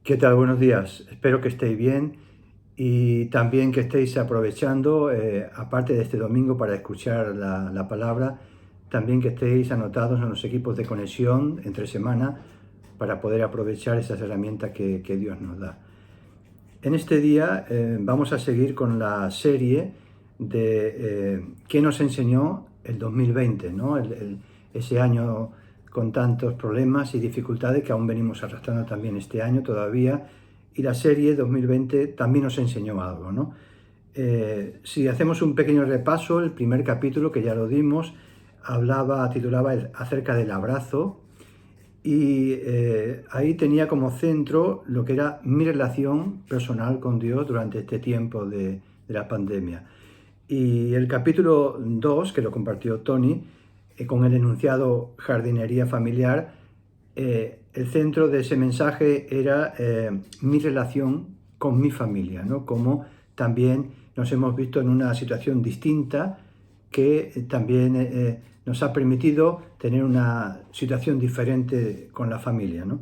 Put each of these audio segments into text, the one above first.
¿Qué tal? Buenos días. Espero que estéis bien y también que estéis aprovechando, aparte de este domingo, para escuchar la palabra, también que estéis anotados en los equipos de conexión entre semana para poder aprovechar esas herramientas que Dios nos da. En este día vamos a seguir con la serie de qué nos enseñó el 2020, ¿no? Ese año con tantos problemas y dificultades que aún venimos arrastrando también este año todavía. Y la serie 2020 también nos enseñó algo, ¿no? Si hacemos un pequeño repaso, el primer capítulo que ya lo dimos, titulaba acerca del abrazo, y ahí tenía como centro lo que era mi relación personal con Dios durante este tiempo de la pandemia. Y el capítulo 2 que lo compartió Tony, con el enunciado jardinería familiar, el centro de ese mensaje era mi relación con mi familia, ¿no? Como también nos hemos visto en una situación distinta que también nos ha permitido tener una situación diferente con la familia, ¿no?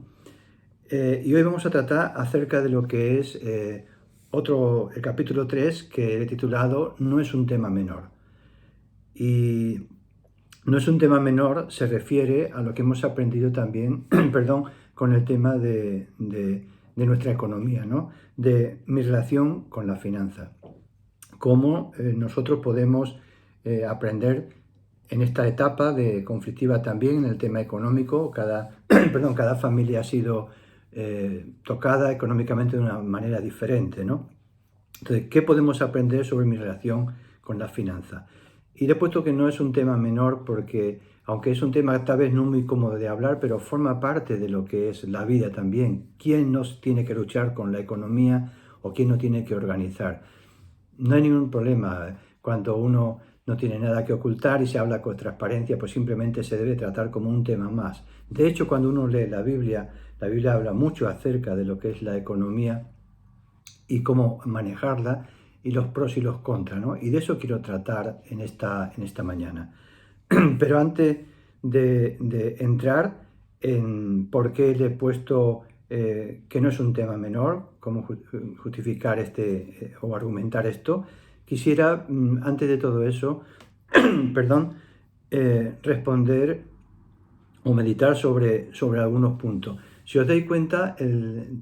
Y hoy vamos a tratar acerca de lo que es el capítulo 3 que he titulado No es un tema menor. Y no es un tema menor, se refiere a lo que hemos aprendido también, perdón, con el tema de nuestra economía, ¿no? De mi relación con la finanza. Cómo nosotros podemos aprender en esta etapa de conflictiva también en el tema económico. Cada familia ha sido tocada económicamente de una manera diferente, ¿no? Entonces, ¿qué podemos aprender sobre mi relación con la finanza? Y le he puesto que no es un tema menor porque, aunque es un tema tal vez no muy cómodo de hablar, pero forma parte de lo que es la vida también. ¿Quién nos tiene que luchar con la economía o quién no tiene que organizar? No hay ningún problema cuando uno no tiene nada que ocultar y se habla con transparencia, pues simplemente se debe tratar como un tema más. De hecho, cuando uno lee la Biblia habla mucho acerca de lo que es la economía y cómo manejarla y los pros y los contras, ¿no? Y de eso quiero tratar en esta mañana. Pero antes de entrar en por qué le he puesto que no es un tema menor, cómo justificar o argumentar esto, quisiera, antes de todo eso, perdón, responder o meditar sobre algunos puntos. Si os dais cuenta,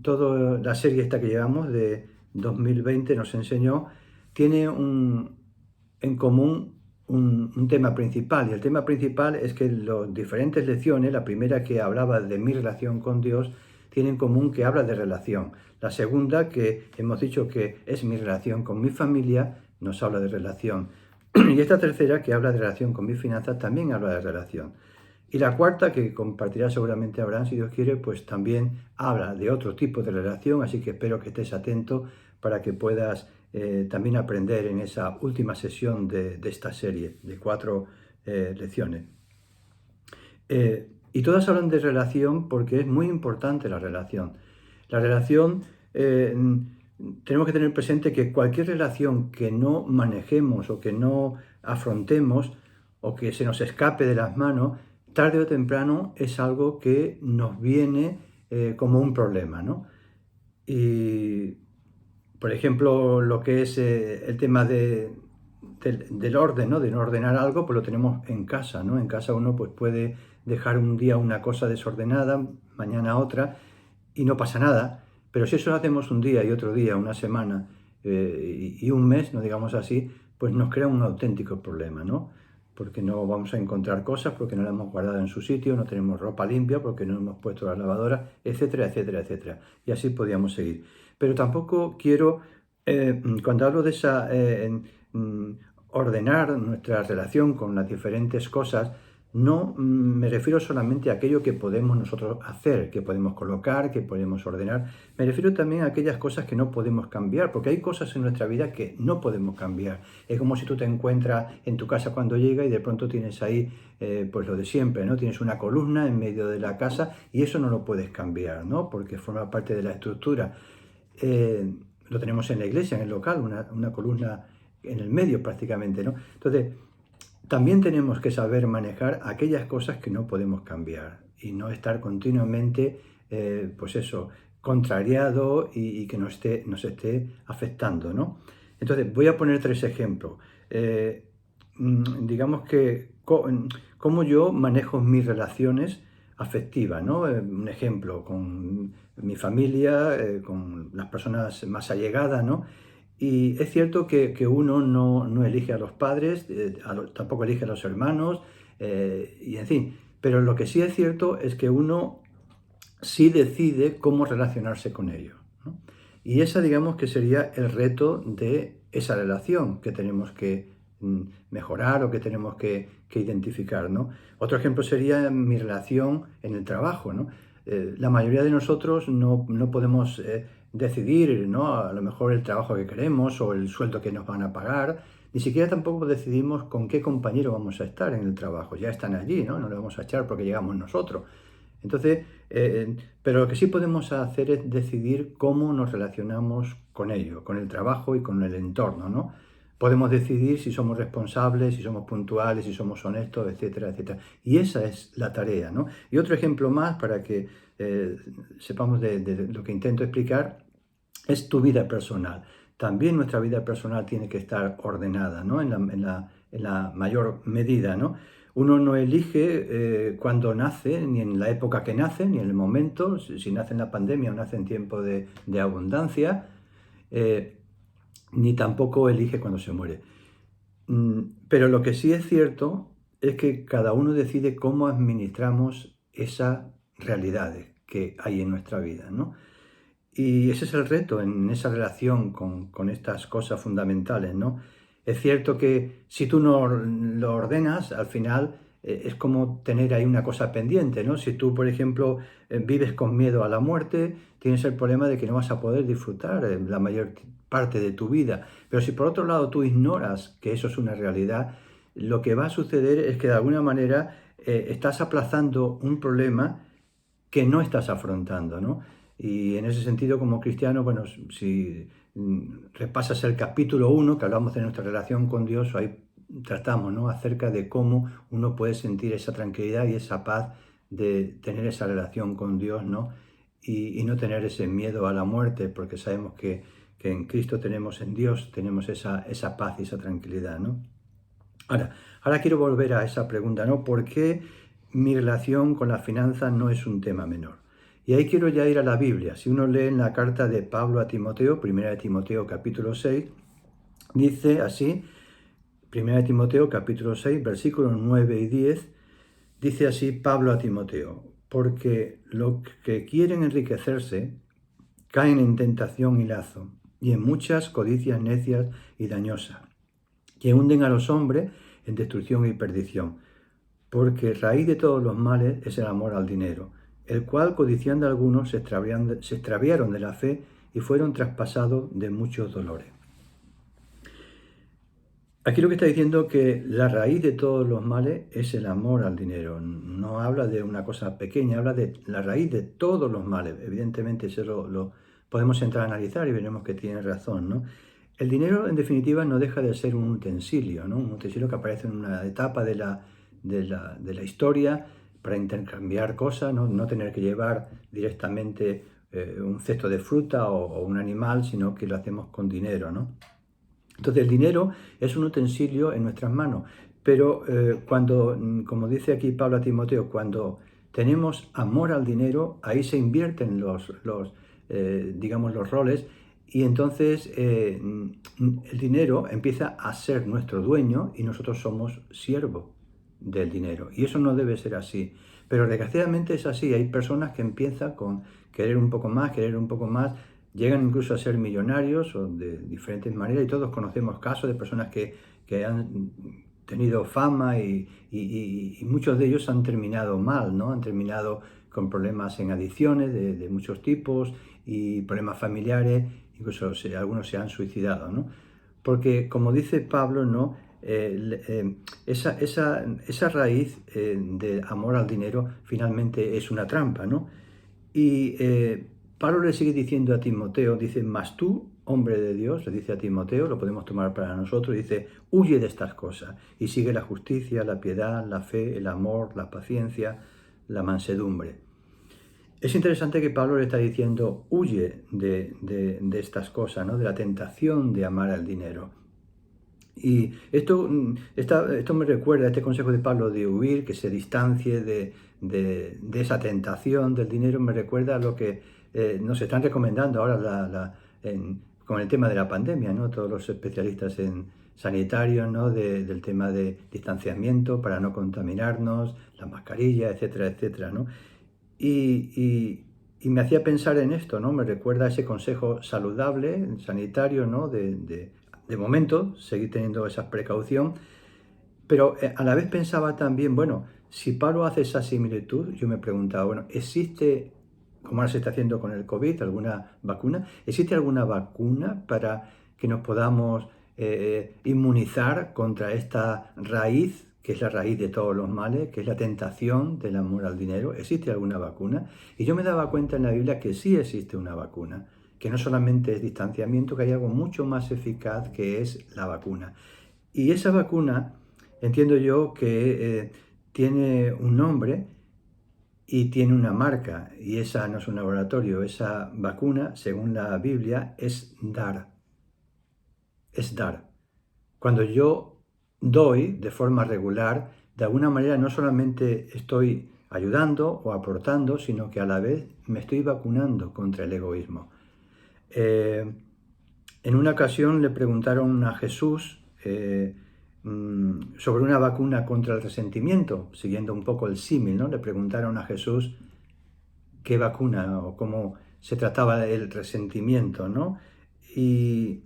toda la serie esta que llevamos de 2020 nos enseñó, tiene en común un tema principal. Y el tema principal es que las diferentes lecciones, la primera que hablaba de mi relación con Dios, tiene en común que habla de relación. La segunda, que hemos dicho que es mi relación con mi familia, nos habla de relación. Y esta tercera, que habla de relación con mis finanzas, también habla de relación. Y la cuarta, que compartirá seguramente Abraham, si Dios quiere, pues también habla de otro tipo de relación, así que espero que estés atento para que puedas también aprender en esa última sesión de esta serie de 4 lecciones. Y todas hablan de relación porque es muy importante la relación. La relación, tenemos que tener presente que cualquier relación que no manejemos o que no afrontemos o que se nos escape de las manos, tarde o temprano es algo que nos viene como un problema, ¿no? Y, por ejemplo, lo que es el tema del orden, ¿no? De no ordenar algo, pues lo tenemos en casa, ¿no? En casa uno pues, puede dejar un día una cosa desordenada, mañana otra, y no pasa nada. Pero si eso lo hacemos un día, una semana y un mes, no digamos así, pues nos crea un auténtico problema, ¿no? Porque no vamos a encontrar cosas, porque no las hemos guardado en su sitio, no tenemos ropa limpia, porque no hemos puesto la lavadora, etcétera, etcétera, etcétera. Y así podríamos seguir. Pero tampoco quiero, cuando hablo de mm, ordenar nuestra relación con las diferentes cosas, no me refiero solamente a aquello que podemos nosotros hacer, que podemos colocar, que podemos ordenar. Me refiero también a aquellas cosas que no podemos cambiar, porque hay cosas en nuestra vida que no podemos cambiar. Es como si tú te encuentras en tu casa cuando llega y de pronto tienes ahí pues lo de siempre, ¿no? Tienes una columna en medio de la casa y eso no lo puedes cambiar, ¿no? Porque forma parte de la estructura. Lo tenemos en la iglesia, en el local, una columna en el medio prácticamente, ¿no? Entonces, también tenemos que saber manejar aquellas cosas que no podemos cambiar y no estar continuamente, pues eso, contrariado y que nos esté afectando, ¿no? Entonces, voy a poner 3 ejemplos. Digamos que cómo yo manejo mis relaciones afectivas, ¿no? Un ejemplo, con mi familia, con las personas más allegadas, ¿no? Y es cierto que uno no elige a los padres, tampoco elige a los hermanos, y en fin, pero lo que sí es cierto es que uno sí decide cómo relacionarse con ellos, ¿no? Y esa, digamos, que sería el reto de esa relación que tenemos que mejorar o que tenemos que identificar, ¿no? Otro ejemplo sería mi relación en el trabajo, ¿no? La mayoría de nosotros no podemos decidir, ¿no? A lo mejor el trabajo que queremos o el sueldo que nos van a pagar. Ni siquiera tampoco decidimos con qué compañero vamos a estar en el trabajo. Ya están allí, ¿no? No le vamos a echar porque llegamos nosotros. Entonces, pero lo que sí podemos hacer es decidir cómo nos relacionamos con ello, con el trabajo y con el entorno, ¿no? Podemos decidir si somos responsables, si somos puntuales, si somos honestos, etcétera, etcétera. Y esa es la tarea, ¿no? Y otro ejemplo más para que sepamos de lo que intento explicar es tu vida personal. También nuestra vida personal tiene que estar ordenada, ¿no? En la mayor medida, ¿no? Uno no elige cuándo nace, ni en la época que nace, ni en el momento, si nace en la pandemia o nace en tiempo de abundancia, eh, ni tampoco elige cuándo se muere. Pero lo que sí es cierto es que cada uno decide cómo administramos esas realidades que hay en nuestra vida, ¿no? Y ese es el reto en esa relación con estas cosas fundamentales, ¿no? Es cierto que si tú no lo ordenas, al final es como tener ahí una cosa pendiente, ¿no? Si tú, por ejemplo, vives con miedo a la muerte, tienes el problema de que no vas a poder disfrutar la mayor parte de tu vida. Pero si por otro lado tú ignoras que eso es una realidad, lo que va a suceder es que de alguna manera estás aplazando un problema que no estás afrontando, ¿no? Y en ese sentido, como cristiano, bueno, si repasas el capítulo 1, que hablamos de nuestra relación con Dios, ahí tratamos, ¿no? Acerca de cómo uno puede sentir esa tranquilidad y esa paz de tener esa relación con Dios, ¿no? Y no tener ese miedo a la muerte, porque sabemos que en Cristo tenemos, en Dios tenemos esa paz y esa tranquilidad, ¿no? Ahora quiero volver a esa pregunta, ¿no? ¿Por qué mi relación con la finanza no es un tema menor? Y ahí quiero ya ir a la Biblia. Si uno lee en la carta de Pablo a Timoteo, 1 de Timoteo capítulo 6, dice así, 1 de Timoteo capítulo 6, versículos 9 y 10, dice así Pablo a Timoteo, porque los que quieren enriquecerse caen en tentación y lazo, y en muchas codicias necias y dañosas, que hunden a los hombres en destrucción y perdición, porque raíz de todos los males es el amor al dinero, el cual codiciando algunos se extraviaron de la fe y fueron traspasados de muchos dolores. Aquí lo que está diciendo que la raíz de todos los males es el amor al dinero. No habla de una cosa pequeña, habla de la raíz de todos los males. Evidentemente eso lo podemos entrar a analizar y veremos que tiene razón, ¿no? El dinero, en definitiva, no deja de ser un utensilio, ¿no? Un utensilio que aparece en una etapa de la historia para intercambiar cosas, ¿no? No tener que llevar directamente un cesto de fruta o un animal, sino que lo hacemos con dinero, ¿no? Entonces el dinero es un utensilio en nuestras manos, pero cuando, como dice aquí Pablo a Timoteo, cuando tenemos amor al dinero, ahí se invierten digamos, los roles y entonces el dinero empieza a ser nuestro dueño y nosotros somos siervos del dinero. Y eso no debe ser así. Pero desgraciadamente es así. Hay personas que empiezan con querer un poco más, llegan incluso a ser millonarios o de diferentes maneras y todos conocemos casos de personas que han tenido fama y muchos de ellos han terminado mal, ¿no? Han terminado con problemas en adicciones de muchos tipos y problemas familiares, incluso algunos se han suicidado, ¿no? Porque como dice Pablo, ¿no? Esa raíz de amor al dinero finalmente es una trampa, ¿no? Y Pablo le sigue diciendo a Timoteo, dice, mas tú, hombre de Dios, le dice a Timoteo, lo podemos tomar para nosotros, dice, huye de estas cosas y sigue la justicia, la piedad, la fe, el amor, la paciencia, la mansedumbre. Es interesante que Pablo le está diciendo, huye de estas cosas, ¿no? De la tentación de amar al dinero. Y esto me recuerda a este consejo de Pablo de huir, que se distancie de esa tentación del dinero, me recuerda a lo que nos están recomendando ahora con el tema de la pandemia, ¿no? Todos los especialistas en sanitarios, ¿no? Del tema de distanciamiento para no contaminarnos, la mascarilla, etcétera, etcétera, ¿no? Y me hacía pensar en esto, ¿no? Me recuerda a ese consejo saludable, sanitario, ¿no? De momento, seguir teniendo esa precaución, pero a la vez pensaba también, bueno, si Pablo hace esa similitud, yo me preguntaba, bueno, ¿existe, como ahora se está haciendo con el COVID, alguna vacuna? ¿Existe alguna vacuna para que nos podamos inmunizar contra esta raíz, que es la raíz de todos los males, que es la tentación del amor al dinero? ¿Existe alguna vacuna? Y yo me daba cuenta en la Biblia que sí existe una vacuna, que no solamente es distanciamiento, que hay algo mucho más eficaz que es la vacuna. Y esa vacuna, entiendo yo que tiene un nombre y tiene una marca, y esa no es un laboratorio, esa vacuna, según la Biblia, es dar, es dar. Cuando yo doy de forma regular, de alguna manera no solamente estoy ayudando o aportando, sino que a la vez me estoy vacunando contra el egoísmo. Eh, en una ocasión le preguntaron a Jesús sobre una vacuna contra el resentimiento, siguiendo un poco el símil, ¿no? Le preguntaron a Jesús qué vacuna o cómo se trataba el resentimiento, ¿no? Y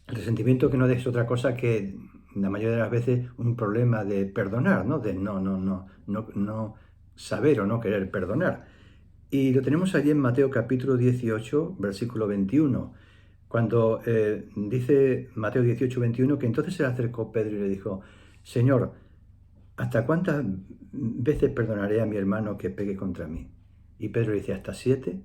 el resentimiento que no es otra cosa que la mayoría de las veces un problema de perdonar, ¿no? De no saber o no querer perdonar. Y lo tenemos allí en Mateo capítulo 18, versículo 21, cuando dice Mateo 18, 21, que entonces se le acercó Pedro y le dijo, Señor, ¿hasta cuántas veces perdonaré a mi hermano que pegue contra mí? Y Pedro dice, ¿hasta 7?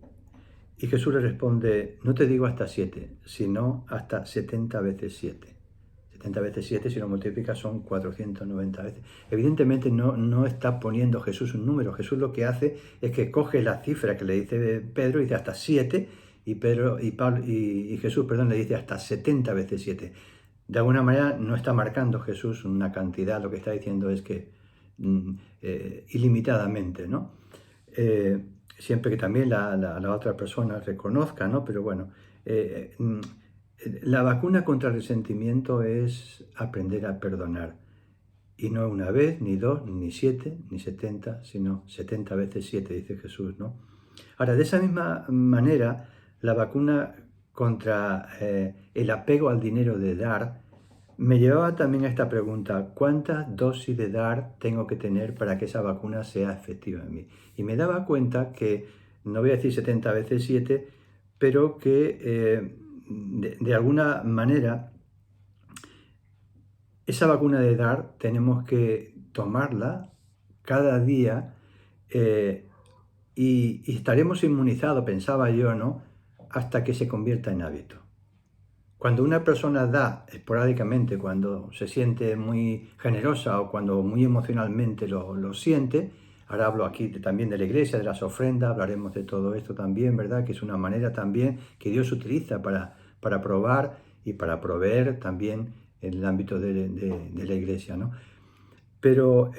Y Jesús le responde, no te digo hasta 7, sino hasta 70 veces 7. 70 veces 7, si lo multiplicas, son 490 veces. Evidentemente no está poniendo Jesús un número. Jesús lo que hace es que coge la cifra que le dice Pedro y dice hasta 7, y Jesús, perdón, le dice hasta 70 veces 7. De alguna manera no está marcando Jesús una cantidad, lo que está diciendo es que ilimitadamente, ¿no? Siempre que también la otra persona reconozca, ¿no? Pero bueno, eh, mm, la vacuna contra el resentimiento es aprender a perdonar. Y no una vez, ni dos, ni 7, ni 70, sino 70 veces 7, dice Jesús, ¿no? Ahora, de esa misma manera, la vacuna contra el apego al dinero de dar me llevaba también a esta pregunta, ¿cuántas dosis de dar tengo que tener para que esa vacuna sea efectiva en mí? Y me daba cuenta que, no voy a decir 70 veces 7, pero que de alguna manera esa vacuna de dar tenemos que tomarla cada día eh, y estaremos inmunizados, pensaba yo, ¿no? Hasta que se convierta en hábito. Cuando una persona da esporádicamente, cuando se siente muy generosa o cuando muy emocionalmente lo siente, ahora hablo aquí también de la iglesia, de las ofrendas, hablaremos de todo esto también, ¿verdad? Que es una manera también que Dios utiliza para probar y para proveer también en el ámbito de la iglesia, ¿no? Pero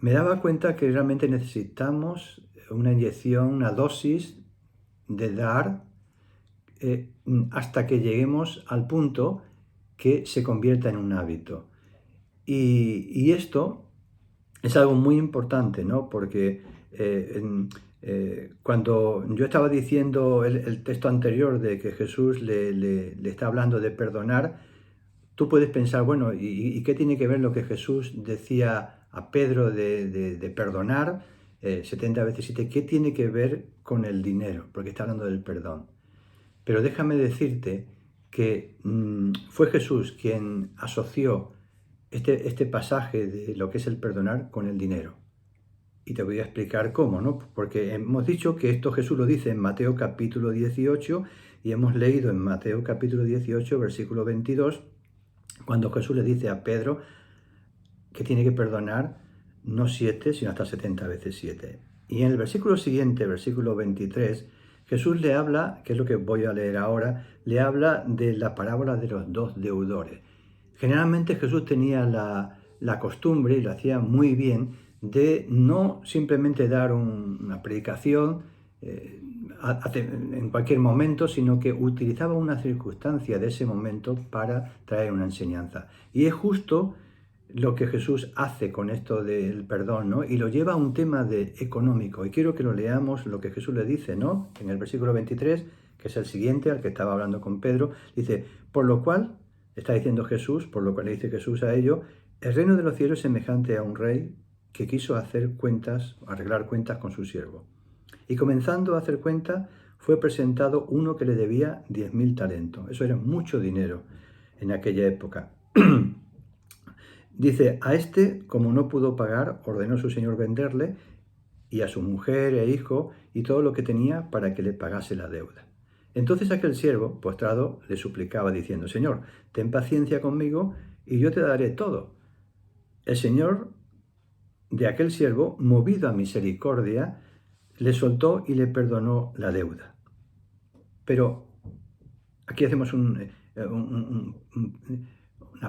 me daba cuenta que realmente necesitamos una inyección, una dosis de dar hasta que lleguemos al punto que se convierta en un hábito. Y esto es algo muy importante, ¿no? Porque cuando yo estaba diciendo el texto anterior de que Jesús le está hablando de perdonar, tú puedes pensar, bueno, ¿y qué tiene que ver lo que Jesús decía a Pedro de perdonar 70 veces 7? ¿Qué tiene que ver con el dinero? Porque está hablando del perdón. Pero déjame decirte que fue Jesús quien asoció este pasaje de lo que es el perdonar con el dinero. Y te voy a explicar cómo, ¿no? Porque hemos dicho que esto Jesús lo dice en Mateo capítulo 18 y hemos leído en Mateo capítulo 18, versículo 22, cuando Jesús le dice a Pedro que tiene que perdonar no 7, sino hasta 70 veces 7. Y en el versículo siguiente, versículo 23, Jesús le habla, que es lo que voy a leer ahora, le habla de la parábola de los dos deudores. Generalmente Jesús tenía la costumbre, y lo hacía muy bien, de no simplemente dar una predicación en cualquier momento, sino que utilizaba una circunstancia de ese momento para traer una enseñanza. Y es justo lo que Jesús hace con esto del perdón, ¿no? Y lo lleva a un tema económico. Y quiero que lo leamos lo que Jesús le dice, ¿no? En el versículo 23, que es el siguiente, al que estaba hablando con Pedro, dice, por lo cual, está diciendo Jesús, por lo cual le dice Jesús a ello, el reino de los cielos es semejante a un rey que quiso hacer cuentas, arreglar cuentas con su siervo. Y comenzando a hacer cuenta, fue presentado uno que le debía 10.000 talentos. Eso era mucho dinero en aquella época. Dice, a este, como no pudo pagar, ordenó su señor venderle y a su mujer e hijo y todo lo que tenía para que le pagase la deuda. Entonces aquel siervo, postrado, le suplicaba diciendo, Señor, ten paciencia conmigo y yo te daré todo. El señor de aquel siervo, movido a misericordia, le soltó y le perdonó la deuda. Pero aquí hacemos una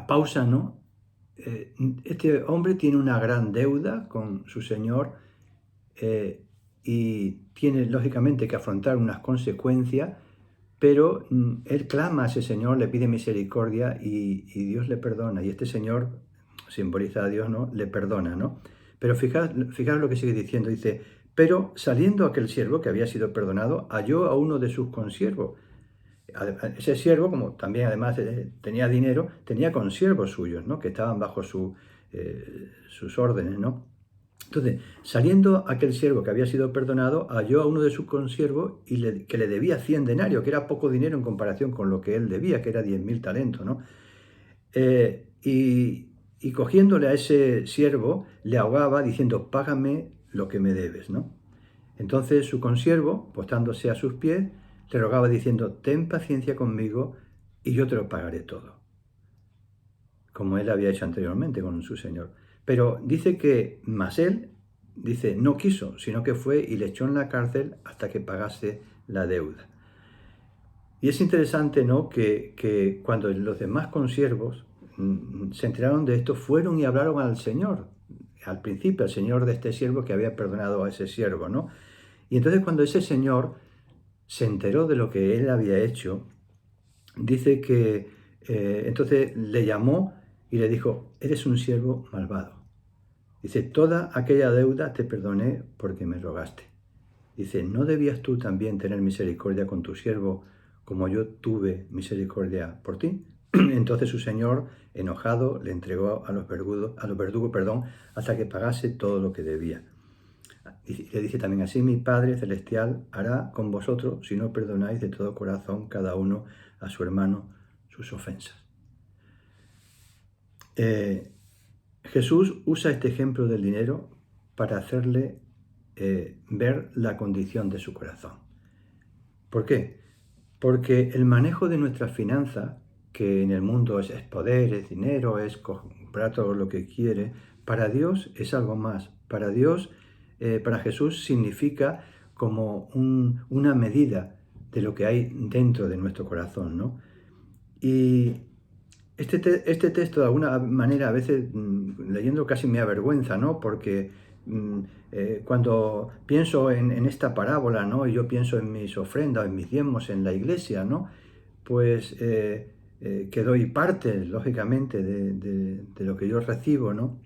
pausa, ¿no? Este hombre tiene una gran deuda con su señor y tiene lógicamente que afrontar unas consecuencias, pero él clama a ese señor, le pide misericordia y Dios le perdona. Y este señor simboliza a Dios, ¿no? Le perdona, ¿no? Pero fijaos lo que sigue diciendo, dice, pero saliendo aquel siervo que había sido perdonado, halló a uno de sus consiervos. Ese siervo, como también además tenía dinero, tenía consiervos suyos, ¿no? Que estaban bajo sus órdenes, ¿no? Entonces, saliendo aquel siervo que había sido perdonado, halló a uno de sus consiervos que le debía 100 denarios, que era poco dinero en comparación con lo que él debía, que era 10.000 talentos, ¿no? Y cogiéndole a ese siervo, le ahogaba diciendo, págame lo que me debes, ¿no? Entonces su consiervo, postándose a sus pies, le rogaba diciendo, ten paciencia conmigo y yo te lo pagaré todo, como él había hecho anteriormente con su señor. Pero dice que más él, dice, no quiso, sino que fue y le echó en la cárcel hasta que pagase la deuda. Y es interesante, ¿no?, que cuando los demás consiervos se enteraron de esto, fueron y hablaron al Señor, al principio, al Señor de este siervo que había perdonado a ese siervo, ¿no? Y entonces cuando ese Señor se enteró de lo que él había hecho, dice que entonces le llamó y le dijo, eres un siervo malvado. Dice, toda aquella deuda te perdoné porque me rogaste. Dice, ¿no debías tú también tener misericordia con tu siervo como yo tuve misericordia por ti? Entonces su señor, enojado, le entregó a los verdugos, hasta que pagase todo lo que debía. Y le dice también así, mi Padre Celestial hará con vosotros si no perdonáis de todo corazón cada uno a su hermano sus ofensas. Jesús usa este ejemplo del dinero para hacerle ver la condición de su corazón. ¿Por qué? Porque el manejo de nuestras finanzas, que en el mundo es poder, es dinero, es comprar todo lo que quiere, para Dios es algo más. Para Dios, para Jesús significa como una medida de lo que hay dentro de nuestro corazón, ¿no? Y este texto, de alguna manera, a veces leyendo casi me avergüenza, ¿no? Porque cuando pienso en esta parábola, ¿no? Y yo pienso en mis ofrendas, en mis diezmos en la iglesia, ¿no? Pues que doy parte, lógicamente, de lo que yo recibo, ¿no?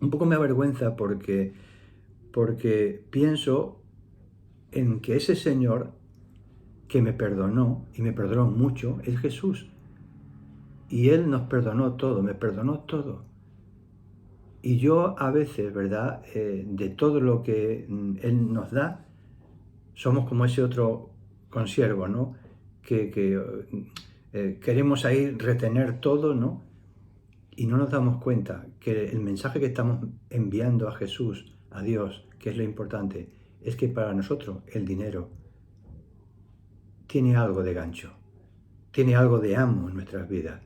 Un poco me avergüenza porque pienso en que ese Señor que me perdonó, y me perdonó mucho, es Jesús. Y Él nos perdonó todo, me perdonó todo. Y yo a veces, ¿verdad?, de todo lo que Él nos da, somos como ese otro consiervo, ¿no? Que queremos ahí retener todo, ¿no? Y no nos damos cuenta que el mensaje que estamos enviando a Jesús, a Dios, que es lo importante, es que para nosotros el dinero tiene algo de gancho, tiene algo de amo en nuestras vidas.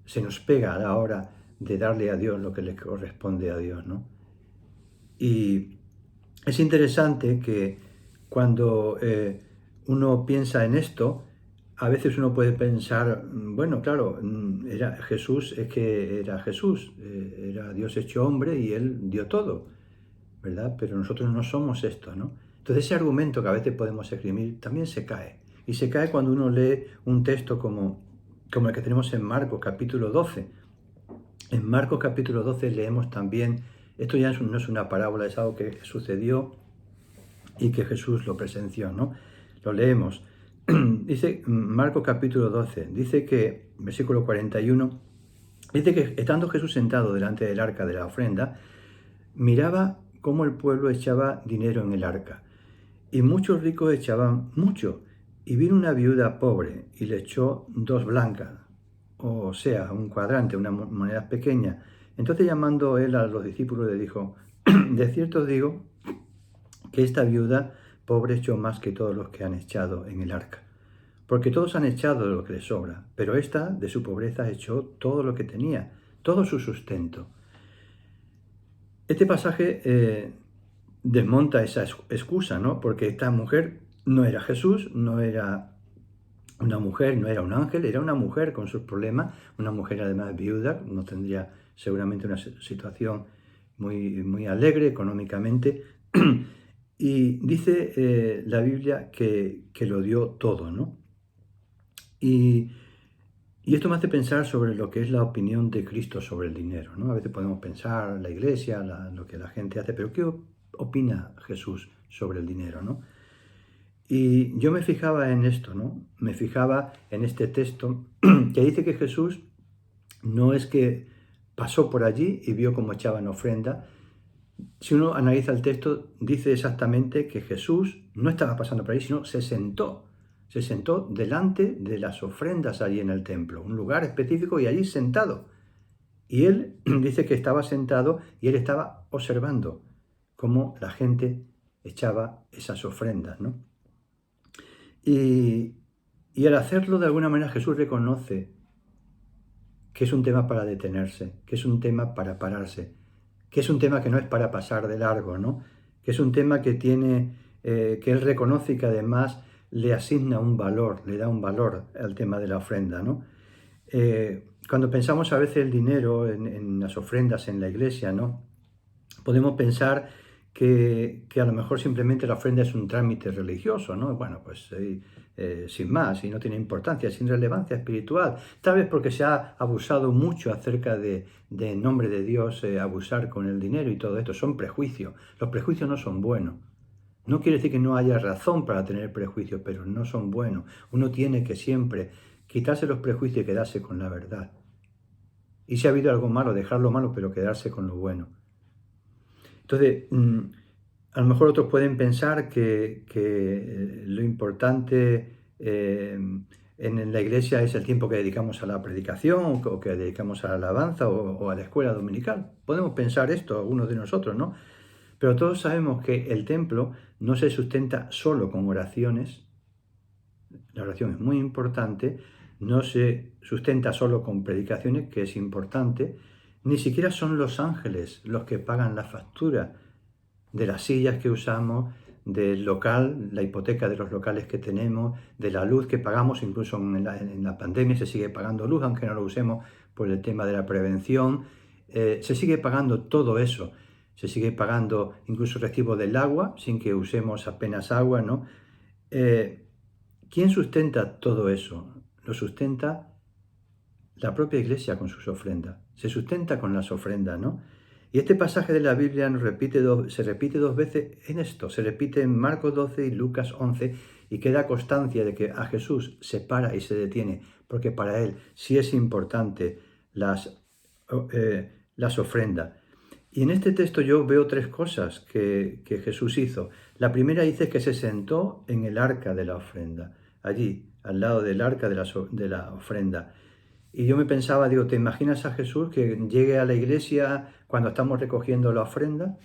Se nos pega a la hora de darle a Dios lo que le corresponde a Dios, ¿no? Y Es interesante que cuando uno piensa en esto, a veces uno puede pensar, bueno, claro, era Jesús, es que era Jesús, era Dios hecho hombre y Él dio todo, ¿verdad? Pero nosotros no somos esto, ¿no? Entonces ese argumento que a veces podemos esgrimir también se cae. Y se cae cuando uno lee un texto como el que tenemos en Marcos capítulo 12. En Marcos capítulo 12 leemos también, esto ya no es una parábola, es algo que sucedió y que Jesús lo presenció, ¿no? Lo leemos. Dice Marcos capítulo 12, dice que, versículo 41, dice que estando Jesús sentado delante del arca de la ofrenda, miraba cómo el pueblo echaba dinero en el arca, y muchos ricos echaban mucho, y vino una viuda pobre y le echó 2 blancas, o sea, un cuadrante, una moneda pequeña. Entonces llamando él a los discípulos le dijo, de cierto os digo que esta viuda pobre echó más que todos los que han echado en el arca. Porque todos han echado de lo que les sobra, pero esta de su pobreza echó todo lo que tenía, todo su sustento. Este pasaje desmonta esa excusa, ¿no? Porque esta mujer no era Jesús, no era una mujer, no era un ángel, era una mujer con sus problemas, una mujer además viuda, no tendría seguramente una situación muy alegre económicamente. Y dice la Biblia que lo dio todo, ¿no? Y, y esto me hace pensar sobre lo que es la opinión de Cristo sobre el dinero, ¿no? A veces podemos pensar la iglesia, lo que la gente hace, pero ¿qué opina Jesús sobre el dinero, ¿no? Y yo me fijaba en esto, ¿no? Me fijaba en este texto que dice que Jesús no es que pasó por allí y vio cómo echaban ofrenda. Si uno analiza el texto, dice exactamente que Jesús no estaba pasando por ahí, sino se sentó delante de las ofrendas allí en el templo, un lugar específico y allí sentado. Y él dice que estaba sentado y él estaba observando cómo la gente echaba esas ofrendas, ¿no? Y, y al hacerlo, de alguna manera, Jesús reconoce que es un tema para detenerse, que es un tema para pararse, que es un tema que no es para pasar de largo, ¿no? Que es un tema que tiene, que él reconoce y que además le asigna un valor, le da un valor al tema de la ofrenda, ¿no? Cuando pensamos a veces el dinero en las ofrendas en la iglesia, ¿no? Podemos pensar que a lo mejor simplemente la ofrenda es un trámite religioso, ¿no? Bueno, pues sin más, y no tiene importancia, sin relevancia espiritual. Tal vez porque se ha abusado mucho acerca de en nombre de Dios, abusar con el dinero y todo esto. Son prejuicios. Los prejuicios no son buenos. No quiere decir que no haya razón para tener prejuicios, pero no son buenos. Uno tiene que siempre quitarse los prejuicios y quedarse con la verdad. Y si ha habido algo malo, dejar lo malo, pero quedarse con lo bueno. Entonces, a lo mejor otros pueden pensar que lo importante en la iglesia es el tiempo que dedicamos a la predicación o que dedicamos a la alabanza o a la escuela dominical. Podemos pensar esto, algunos de nosotros, ¿no? Pero todos sabemos que el templo no se sustenta solo con oraciones. La oración es muy importante. No se sustenta solo con predicaciones, que es importante. Ni siquiera son los ángeles los que pagan la factura de las sillas que usamos, del local, la hipoteca de los locales que tenemos, de la luz que pagamos, incluso en la pandemia se sigue pagando luz, aunque no lo usemos por el tema de la prevención, se sigue pagando todo eso, se sigue pagando incluso recibo del agua, sin que usemos apenas agua, ¿no? ¿Quién sustenta todo eso? Lo sustenta la propia iglesia con sus ofrendas, se sustenta con las ofrendas, ¿no? Y este pasaje de la Biblia se repite 2 veces en esto, se repite en Marcos 12 y Lucas 11 y queda constancia de que a Jesús se para y se detiene, porque para él sí es importante las ofrendas. Y en este texto yo veo 3 cosas que Jesús hizo. La primera dice que se sentó en el arca de la ofrenda, allí, al lado del arca de la ofrenda. Y yo me pensaba, digo, ¿te imaginas a Jesús que llegue a la iglesia cuando estamos recogiendo la ofrenda?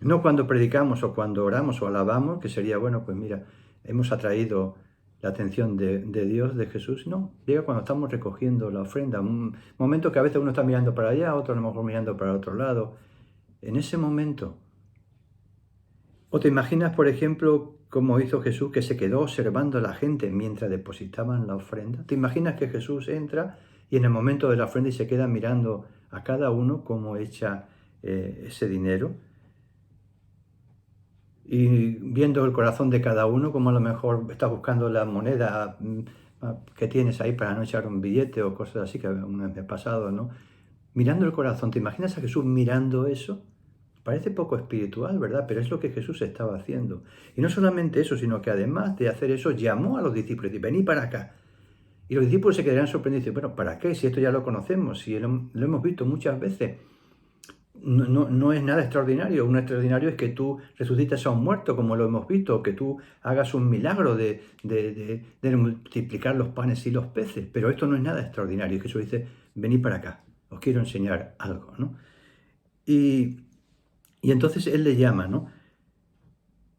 No cuando predicamos o cuando oramos o alabamos, que sería, bueno, pues mira, hemos atraído la atención de Dios, de Jesús. No, llega cuando estamos recogiendo la ofrenda. Un momento que a veces uno está mirando para allá, otro a lo mejor mirando para otro lado. En ese momento O te imaginas, por ejemplo, cómo hizo Jesús, que se quedó observando a la gente mientras depositaban la ofrenda. ¿Te imaginas que Jesús entra y en el momento de la ofrenda y se queda mirando a cada uno cómo echa ese dinero? Y viendo el corazón de cada uno, como a lo mejor estás buscando la moneda que tienes ahí para no echar un billete o cosas así, que una vez me ha pasado, ¿no? Mirando el corazón, ¿te imaginas a Jesús mirando eso? Parece poco espiritual, ¿verdad? Pero es lo que Jesús estaba haciendo. Y no solamente eso, sino que además de hacer eso, llamó a los discípulos y dice, venid para acá. Y los discípulos se quedarían sorprendidos y dicen, bueno, ¿para qué? Si esto ya lo conocemos, si lo hemos visto muchas veces. No es nada extraordinario. Un extraordinario es que tú resucites a un muerto, como lo hemos visto, o que tú hagas un milagro de multiplicar los panes y los peces. Pero esto no es nada extraordinario. Y Jesús dice, venid para acá, os quiero enseñar algo, ¿no? Y, y entonces Él le llama, ¿no?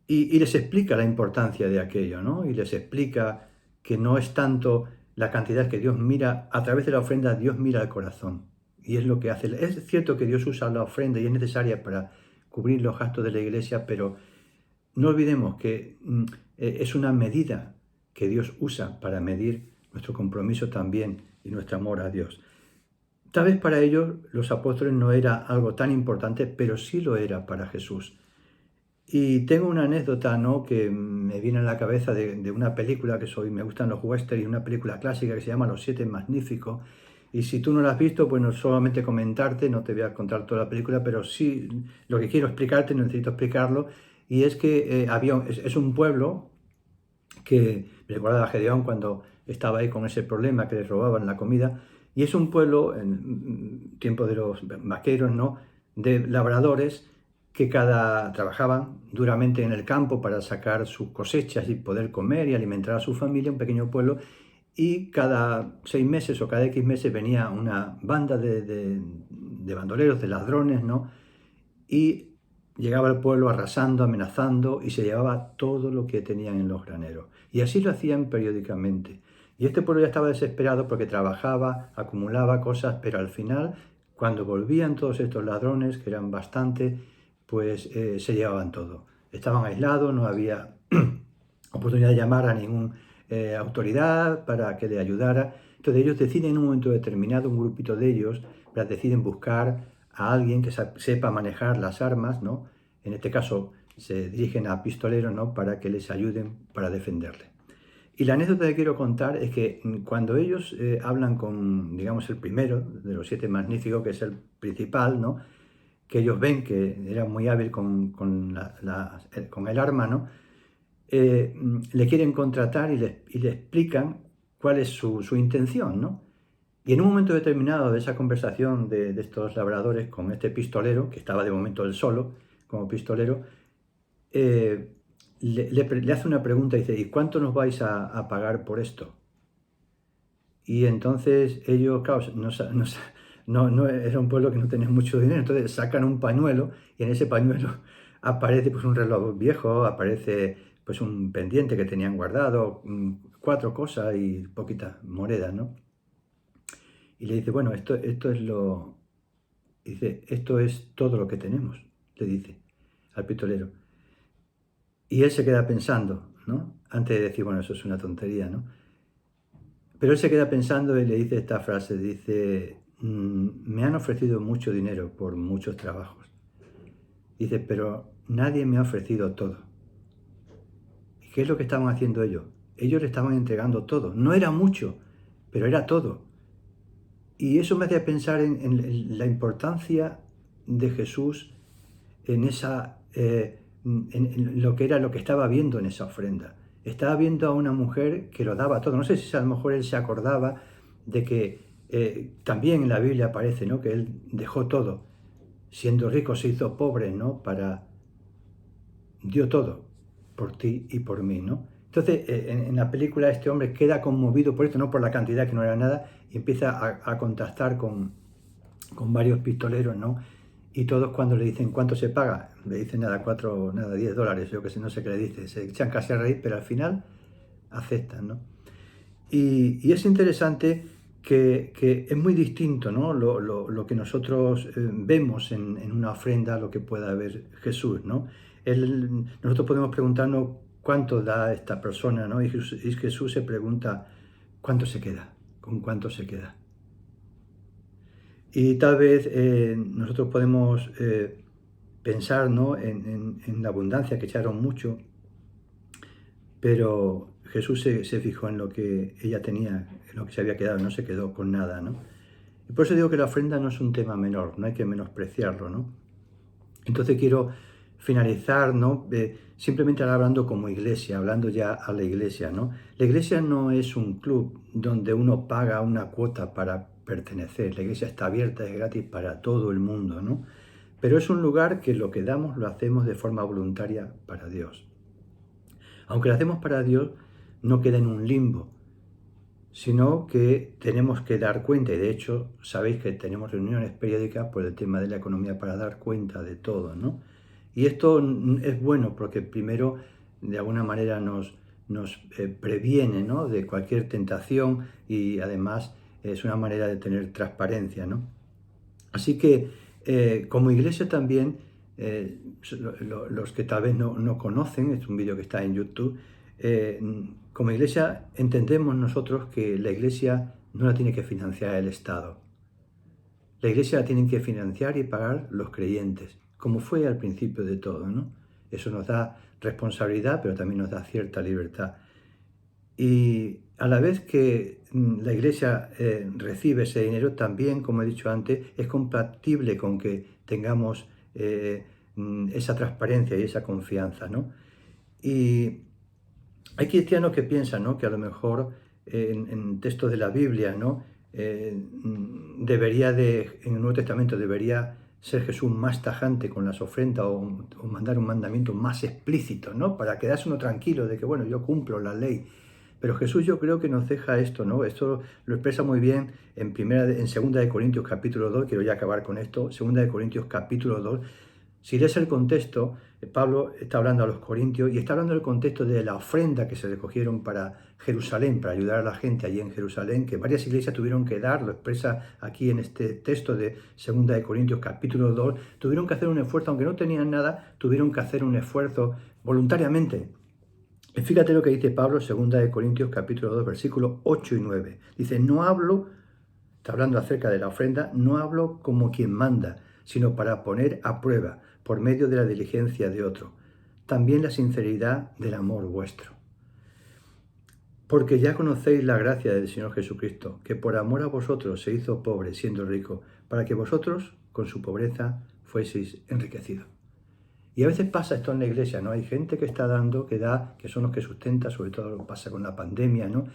Y les explica la importancia de aquello, ¿no? Y les explica que no es tanto la cantidad que Dios mira, a través de la ofrenda Dios mira el corazón. Y es lo que hace. Es cierto que Dios usa la ofrenda y es necesaria para cubrir los gastos de la iglesia, pero no olvidemos que es una medida que Dios usa para medir nuestro compromiso también y nuestro amor a Dios. Tal vez para ellos los apóstoles no era algo tan importante, pero sí lo era para Jesús. Y tengo una anécdota, ¿no?, que me viene a la cabeza de una película que me gustan los westerns, y una película clásica que se llama Los Siete Magníficos. Y si tú no la has visto, pues no solamente comentarte, no te voy a contar toda la película, pero sí lo que quiero explicarte, no necesito explicarlo, y es que es un pueblo que me recuerda a Gedeón cuando estaba ahí con ese problema que les robaban la comida, y es un pueblo en tiempo de los vaqueros, ¿no?, de labradores que trabajaban duramente en el campo para sacar sus cosechas y poder comer y alimentar a su familia, un pequeño pueblo, y cada 6 meses o cada X meses venía una banda de bandoleros, de ladrones, ¿no? Y llegaba al pueblo arrasando, amenazando y se llevaba todo lo que tenían en los graneros. Y así lo hacían periódicamente. Y este pueblo ya estaba desesperado porque trabajaba, acumulaba cosas, pero al final, cuando volvían todos estos ladrones, que eran bastantes, pues se llevaban todo. Estaban aislados, no había oportunidad de llamar a ninguna autoridad para que le ayudara. Entonces ellos deciden en un momento determinado, un grupito de ellos, deciden buscar a alguien que sepa manejar las armas, ¿no? En este caso se dirigen a pistoleros, ¿no?, para que les ayuden para defenderle. Y la anécdota que quiero contar es que cuando ellos hablan con, digamos, el primero de los siete magníficos, que es el principal, ¿no?, que ellos ven que era muy hábil con el arma, ¿no?, le quieren contratar y le explican cuál es su intención, ¿no? Y en un momento determinado de esa conversación de estos labradores con este pistolero, que estaba de momento él solo como pistolero, le hace una pregunta y dice, ¿y cuánto nos vais a pagar por esto? Y entonces ellos, claro, no era un pueblo que no tenía mucho dinero, entonces sacan un pañuelo y en ese pañuelo aparece pues un reloj viejo, aparece pues un pendiente que tenían guardado, 4 cosas y poquitas monedas, ¿no? Y le dice, bueno, esto es todo lo que tenemos, le dice al pistolero. Y él se queda pensando, ¿no? Antes de decir, bueno, eso es una tontería, ¿no? Pero él se queda pensando y le dice esta frase, dice, me han ofrecido mucho dinero por muchos trabajos. Dice, pero nadie me ha ofrecido todo. ¿Y qué es lo que estaban haciendo ellos? Ellos le estaban entregando todo. No era mucho, pero era todo. Y eso me hace pensar en la importancia de Jesús en lo que era lo que estaba viendo en esa ofrenda. Estaba viendo a una mujer que lo daba todo. No sé si a lo mejor él se acordaba de que también en la Biblia aparece, ¿no?, que él dejó todo. Siendo rico se hizo pobre, ¿no? Dio todo por ti y por mí, ¿no? Entonces, en la película este hombre queda conmovido por esto, no por la cantidad, que no era nada, y empieza a contactar con varios pistoleros, ¿no? Y todos, cuando le dicen cuánto se paga, le dicen nada, $10, yo que sé, no sé qué le dice, se echan casi a reír, pero al final aceptan, ¿no? Y es interesante que es muy distinto, ¿no?, lo que nosotros vemos en una ofrenda a lo que pueda ver Jesús, ¿no? Nosotros podemos preguntarnos cuánto da esta persona, ¿no? Y Jesús se pregunta, ¿cuánto se queda? ¿Con cuánto se queda? Y tal vez nosotros podemos pensar, ¿no? en la abundancia, que echaron mucho, pero Jesús se fijó en lo que ella tenía, en lo que se había quedado, no se quedó con nada, ¿no? Y por eso digo que la ofrenda no es un tema menor, no hay que menospreciarlo, ¿no? Entonces quiero finalizar, ¿no? Simplemente hablando como iglesia, hablando ya a la iglesia, ¿no? La iglesia no es un club donde uno paga una cuota para pertenecer. La iglesia está abierta, es gratis para todo el mundo, ¿no? Pero es un lugar que lo que damos lo hacemos de forma voluntaria para Dios. Aunque lo hacemos para Dios, no queda en un limbo, sino que tenemos que dar cuenta, y de hecho sabéis que tenemos reuniones periódicas por el tema de la economía para dar cuenta de todo, ¿no? Y esto es bueno porque primero de alguna manera nos previene, ¿no? de cualquier tentación, y además es una manera de tener transparencia, ¿no? Así que como iglesia también, los que tal vez no conocen, es un vídeo que está en YouTube, eh, como iglesia entendemos nosotros que la iglesia no la tiene que financiar el Estado. La iglesia la tienen que financiar y pagar los creyentes, como fue al principio de todo, ¿no? Eso nos da responsabilidad, pero también nos da cierta libertad. Y a la vez que la iglesia recibe ese dinero, también, como he dicho antes, es compatible con que tengamos esa transparencia y esa confianza, ¿no? Y hay cristianos que piensan, ¿no? que a lo mejor en textos de la Biblia, ¿no? En el Nuevo Testamento debería ser Jesús más tajante con las ofrendas, o mandar un mandamiento más explícito, ¿no? Para quedarse uno tranquilo de que, bueno, yo cumplo la ley. Pero Jesús yo creo que nos deja esto, ¿no? Esto lo expresa muy bien en segunda de Corintios capítulo 2. Quiero ya acabar con esto. Segunda de Corintios capítulo 2. Si lees el contexto, Pablo está hablando a los corintios y está hablando del contexto de la ofrenda que se recogieron para Jerusalén, para ayudar a la gente allí en Jerusalén, que varias iglesias tuvieron que dar, lo expresa aquí en este texto de segunda de Corintios capítulo 2, tuvieron que hacer un esfuerzo, aunque no tenían nada, tuvieron que hacer un esfuerzo voluntariamente. Y fíjate lo que dice Pablo, segunda de Corintios capítulo 2, versículos 8 y 9. Dice, no hablo, está hablando acerca de la ofrenda, no hablo como quien manda, sino para poner a prueba, por medio de la diligencia de otro, también la sinceridad del amor vuestro. Porque ya conocéis la gracia del Señor Jesucristo, que por amor a vosotros se hizo pobre siendo rico, para que vosotros, con su pobreza, fueseis enriquecidos. Y a veces pasa esto en la iglesia, ¿no? Hay gente que está dando, que da, que son los que sustentan, sobre todo lo que pasa con la pandemia, ¿no?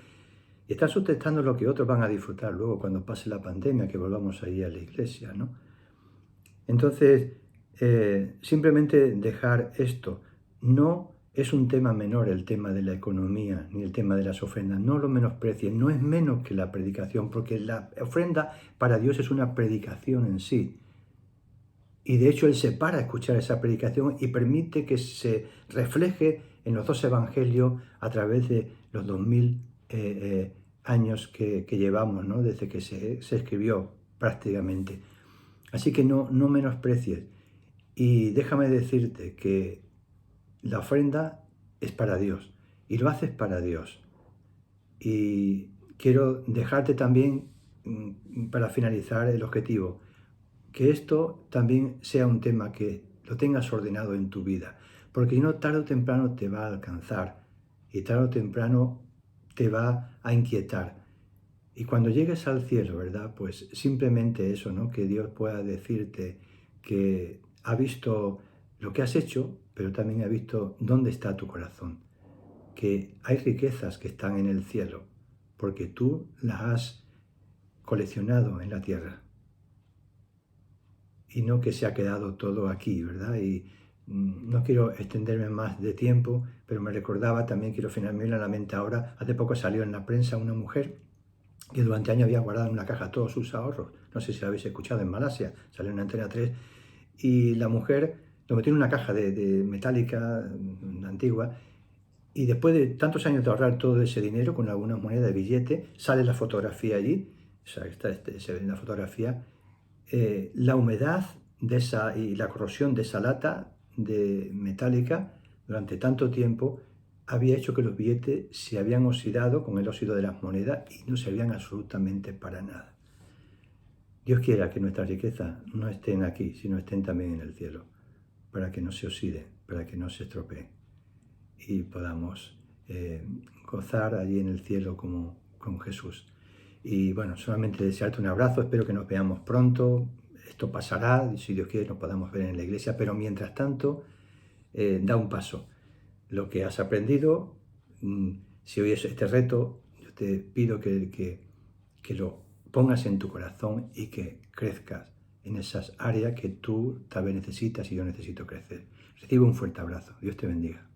Y están sustentando lo que otros van a disfrutar luego cuando pase la pandemia, que volvamos ahí a la iglesia, ¿no? Entonces, simplemente dejar esto. No es un tema menor el tema de la economía, ni el tema de las ofrendas. No lo menosprecien, no es menos que la predicación, porque la ofrenda para Dios es una predicación en sí. Y de hecho Él se para a escuchar esa predicación y permite que se refleje en los dos evangelios a través de los 2000 años que llevamos, ¿no? Desde que se escribió prácticamente. Así que no menosprecies. Y déjame decirte que la ofrenda es para Dios y lo haces para Dios. Y quiero dejarte también, para finalizar el objetivo, que esto también sea un tema que lo tengas ordenado en tu vida, porque si no, tarde o temprano te va a alcanzar y tarde o temprano te va a inquietar. Y cuando llegues al cielo, ¿verdad? Pues simplemente eso, ¿no? Que Dios pueda decirte que ha visto lo que has hecho, pero también ha visto dónde está tu corazón, que hay riquezas que están en el cielo, porque tú las has coleccionado en la tierra. Y no que se ha quedado todo aquí, ¿verdad? Y no quiero extenderme más de tiempo, pero me recordaba, también quiero finalmente a la mente ahora, hace poco salió en la prensa una mujer que durante años había guardado en una caja todos sus ahorros. No sé si lo habéis escuchado, en Malasia, salió en Antena 3, y la mujer lo metió en una caja de metálica antigua, y después de tantos años de ahorrar todo ese dinero con algunas monedas de billete, sale la fotografía allí, o sea, se ve en la fotografía, la humedad de esa y la corrosión de esa lata de metálica durante tanto tiempo había hecho que los billetes se habían oxidado con el óxido de las monedas y no servían absolutamente para nada. Dios quiera que nuestras riquezas no estén aquí, sino estén también en el cielo, para que no se oxiden, para que no se estropeen y podamos gozar allí en el cielo como con Jesús. Y bueno, solamente desearte un abrazo, espero que nos veamos pronto, esto pasará, y si Dios quiere nos podamos ver en la iglesia, pero mientras tanto, da un paso. Lo que has aprendido, si oyes este reto, yo te pido que lo pongas en tu corazón y que crezcas en esas áreas que tú tal vez necesitas y yo necesito crecer. Recibe un fuerte abrazo. Dios te bendiga.